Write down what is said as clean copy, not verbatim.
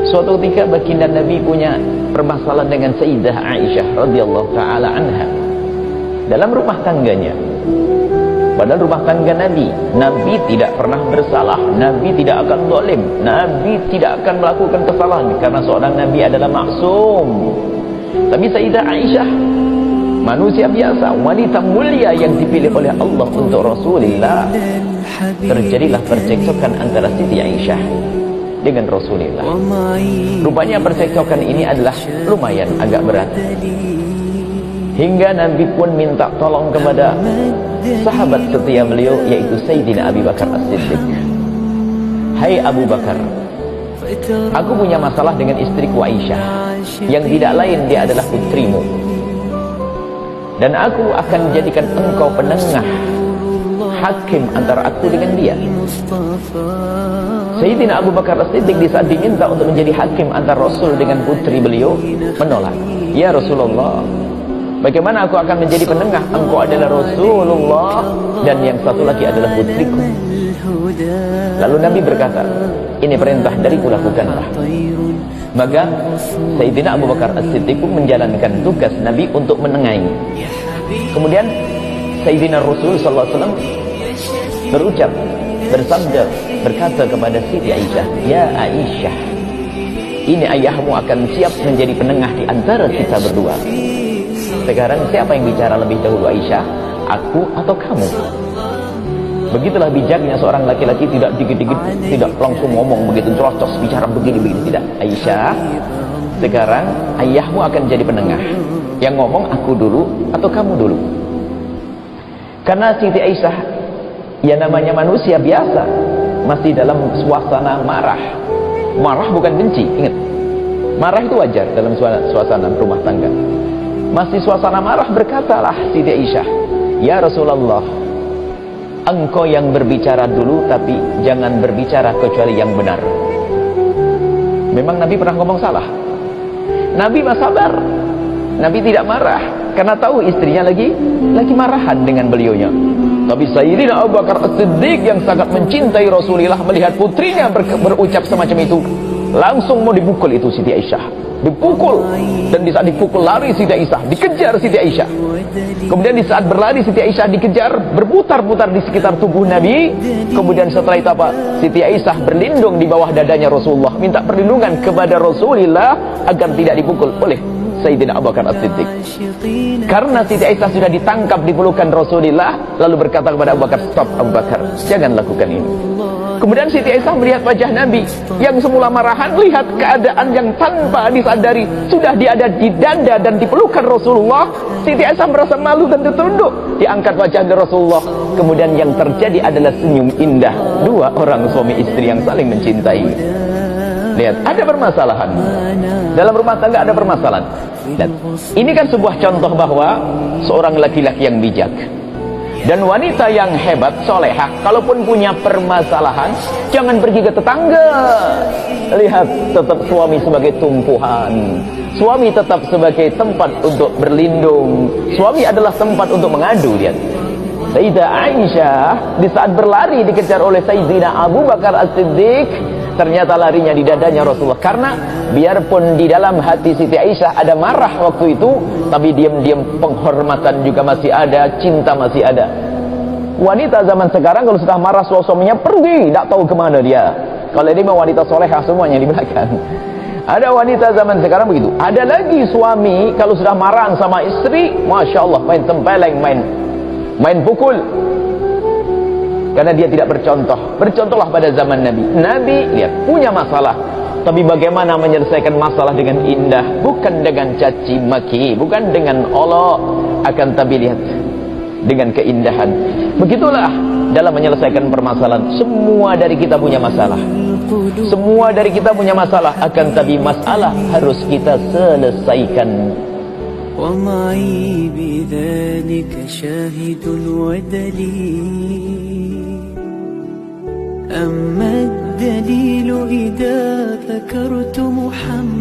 Suatu ketika baginda Nabi punya permasalahan dengan Sayyidah Aisyah radhiyallahu taala anha dalam rumah tangganya. Padahal rumah tangga Nabi tidak pernah bersalah, Nabi tidak akan zalim, Nabi tidak akan melakukan kesalahan karena seorang Nabi adalah maksum. Tapi Sayyidah Aisyah manusia biasa, wanita mulia yang dipilih oleh Allah untuk Rasulullah. Terjadilah percekcokan antara Siti Aisyah dengan Rasulullah. Rupanya percekcokan ini adalah lumayan agak berat, hingga Nabi pun minta tolong kepada sahabat setia beliau, yaitu Sayyidina Abu Bakar As-Siddiq. Hai Abu Bakar, aku punya masalah dengan istriku Aisyah, yang tidak lain dia adalah putrimu, dan aku akan jadikan engkau penengah, hakim antara aku dengan dia. Sayyidina Abu Bakar As-Siddiq di saat diminta untuk menjadi hakim antara Rasul dengan putri beliau, menolak. Ya Rasulullah, bagaimana aku akan menjadi penengah? Engkau adalah Rasulullah dan yang satu lagi adalah putriku. Lalu Nabi berkata, ini perintah dariku, lakukanlah. Maka Sayyidina Abu Bakar As-Siddiq pun menjalankan tugas Nabi untuk menengahi. Kemudian Sayyidina Rasul sallallahu alaihi wasallam berucap, bersabda, berkata kepada Siti Aisyah, ya Aisyah, ini ayahmu akan siap menjadi penengah di antara kita berdua. Sekarang siapa yang bicara lebih dahulu, Aisyah, aku atau kamu? Begitulah bijaknya seorang laki-laki, tidak dikit-dikit, tidak langsung ngomong begitu terocos, bicara begini-begini, tidak. Aisyah, sekarang ayahmu akan jadi penengah. Yang ngomong aku dulu atau kamu dulu? Karena Siti Aisyah, ya namanya manusia biasa, masih dalam suasana marah. Marah bukan benci, ingat. Marah itu wajar dalam suasana rumah tangga. Masih suasana marah, berkatalah Siti Aisyah, ya Rasulullah, engkau yang berbicara dulu, tapi jangan berbicara kecuali yang benar. Memang Nabi pernah ngomong salah? Nabi mah sabar, Nabi tidak marah, karena tahu istrinya lagi marahan dengan beliaunya. Tapi Sayyidina Abu Bakar As-Siddiq yang sangat mencintai Rasulullah melihat putrinya berucap semacam itu, langsung mau dipukul itu Siti Aisyah. Dipukul, dan di saat dipukul lari Siti Aisyah, dikejar Siti Aisyah. Kemudian di saat berlari Siti Aisyah dikejar, berputar-putar di sekitar tubuh Nabi. Kemudian setelah itu apa? Siti Aisyah berlindung di bawah dadanya Rasulullah, minta perlindungan kepada Rasulullah agar tidak dipukul oleh Sayyidina Abu Bakar As-Siddiq. Karena Siti Aisyah sudah ditangkap di pelukan Rasulullah, lalu berkata kepada Abu Bakar, stop Abu Bakar, jangan lakukan ini. Kemudian Siti Aisyah melihat wajah Nabi yang semula marahan, lihat keadaan yang tanpa disadari sudah diada di dada dan di pelukan Rasulullah. Siti Aisyah merasa malu dan tertunduk, diangkat wajah dari Rasulullah. Kemudian yang terjadi adalah senyum indah dua orang suami istri yang saling mencintai. Lihat, ada permasalahan dalam rumah tangga, ada permasalahan. Dan ini kan sebuah contoh bahwa seorang laki-laki yang bijak dan wanita yang hebat, solehah, kalaupun punya permasalahan, jangan pergi ke tetangga. Lihat, tetap suami sebagai tumpuan, suami tetap sebagai tempat untuk berlindung, suami adalah tempat untuk mengadu. Lihat, Sayyidah Aisyah di saat berlari dikejar oleh Sayyidina Abu Bakar As-Siddiq, ternyata larinya di dadanya Rasulullah. Karena biarpun di dalam hati Siti Aisyah ada marah waktu itu, tapi diam-diam penghormatan juga masih ada, cinta masih ada. Wanita zaman sekarang kalau sudah marah suaminya pergi, tidak tahu kemana dia. Kalau ini memang wanita solehah semuanya di belakang. Ada wanita zaman sekarang begitu. Ada lagi suami kalau sudah marah sama istri, Masya Allah, main tempeleng, main pukul. Karena dia tidak bercontoh. Bercontohlah pada zaman Nabi. Nabi, lihat, punya masalah, tapi bagaimana menyelesaikan masalah dengan indah, bukan dengan caci maki, bukan dengan olok, akan tapi lihat dengan keindahan. Begitulah dalam menyelesaikan permasalahan. Semua dari kita punya masalah. Semua dari kita punya masalah, akan tapi masalah harus kita selesaikan. وَمَعِي بِذَلِكَ شَاهِدٌ وَدَلِيلٌ أَمَّا الدَّلِيلُ إِذَا ذَكَرْتُ مُحَمَّدًا